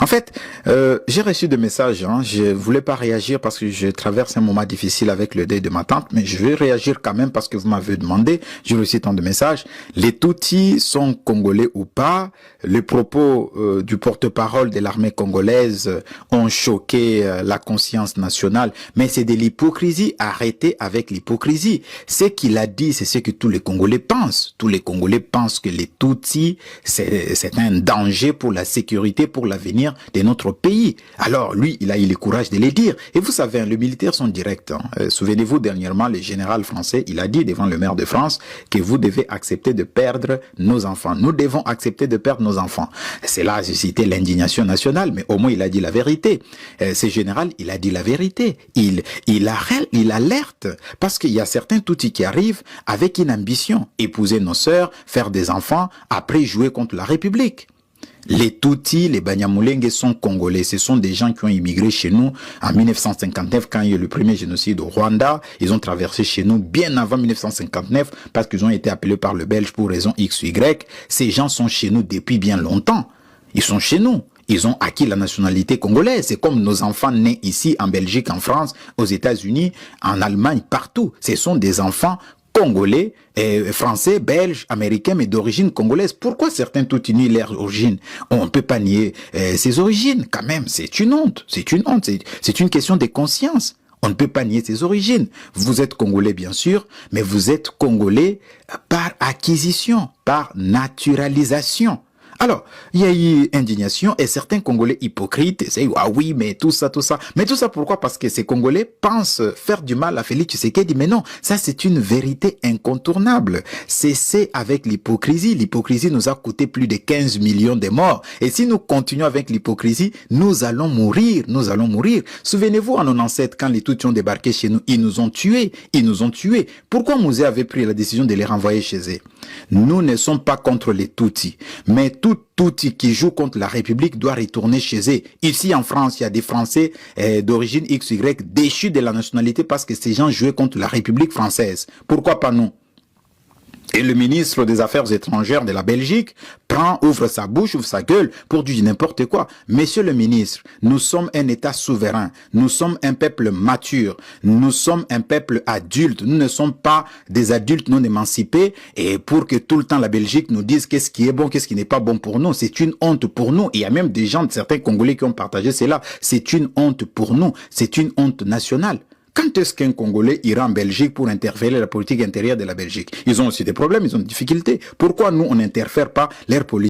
En fait, j'ai reçu des messages, hein. Je voulais pas réagir parce que je traverse un moment difficile avec le deuil de ma tante, mais je vais réagir quand même parce que vous m'avez demandé. J'ai reçu tant de messages. Les Tutsis sont congolais ou pas? Les propos du porte-parole de l'armée congolaise ont choqué la conscience nationale, mais c'est de l'hypocrisie. Arrêtez avec l'hypocrisie. Ce qu'il a dit, c'est ce que tous les Congolais pensent. Tous les Congolais pensent que les Tutsis, c'est un danger pour la sécurité, pour l'avenir de notre pays. Alors lui, il a eu le courage de les dire. Et vous savez, hein, les militaires sont directs. Hein. Souvenez-vous, dernièrement, le général français, il a dit devant le maire de France que vous devez accepter de perdre nos enfants. Nous devons accepter de perdre nos enfants. Cela a suscité l'indignation nationale, mais au moins il a dit la vérité. Ce général, il a dit la vérité. Il alerte parce qu'il y a certains Tutsis qui arrivent avec une ambition, épouser nos sœurs, faire des enfants, après jouer contre la République. Les Tutsis, les Banyamulenge sont congolais. Ce sont des gens qui ont immigré chez nous en 1959 quand il y a eu le premier génocide au Rwanda. Ils ont traversé chez nous bien avant 1959 parce qu'ils ont été appelés par le Belge pour raison X ou Y. Ces gens sont chez nous depuis bien longtemps. Ils sont chez nous. Ils ont acquis la nationalité congolaise. C'est comme nos enfants nés ici en Belgique, en France, aux États-Unis, en Allemagne, partout. Ce sont des enfants congolais, français, belges, américains, mais d'origine congolaise. Pourquoi certains Tutsis nient leur origine? On ne peut pas nier ses origines, quand même. C'est une honte. C'est une honte. C'est une question de conscience. On ne peut pas nier ses origines. Vous êtes congolais, bien sûr, mais vous êtes congolais par acquisition, par naturalisation. Alors, il y a eu indignation et certains Congolais hypocrites essayent, ah oui, mais tout ça. Mais tout ça pourquoi? Parce que ces Congolais pensent faire du mal à Félix Tshisekedi. Mais non, ça c'est une vérité incontournable. Cessez avec l'hypocrisie. L'hypocrisie nous a coûté plus de 15 millions de morts. Et si nous continuons avec l'hypocrisie, nous allons mourir. Nous allons mourir. Souvenez-vous, en 97, quand les Tutsis ont débarqué chez nous, ils nous ont tués. Ils nous ont tués. Pourquoi Mouzé avait pris la décision de les renvoyer chez eux? Nous ne sommes pas contre les Tutsis. Mais tout Tutsi qui joue contre la République doit retourner chez eux. Ici en France, il y a des Français d'origine XY déchus de la nationalité parce que ces gens jouaient contre la République française. Pourquoi pas nous? Et le ministre des Affaires étrangères de la Belgique ouvre sa bouche, ouvre sa gueule pour dire n'importe quoi. Monsieur le ministre, nous sommes un État souverain. Nous sommes un peuple mature. Nous sommes un peuple adulte. Nous ne sommes pas des adultes non émancipés. Et pour que tout le temps la Belgique nous dise qu'est-ce qui est bon, qu'est-ce qui n'est pas bon pour nous. C'est une honte pour nous. Il y a même des gens, certains Congolais qui ont partagé cela. C'est une honte pour nous. C'est une honte nationale. Quand est-ce qu'un Congolais ira en Belgique pour interférer la politique intérieure de la Belgique? Ils ont aussi des problèmes, ils ont des difficultés. Pourquoi nous, on n'interfère pas leur politique?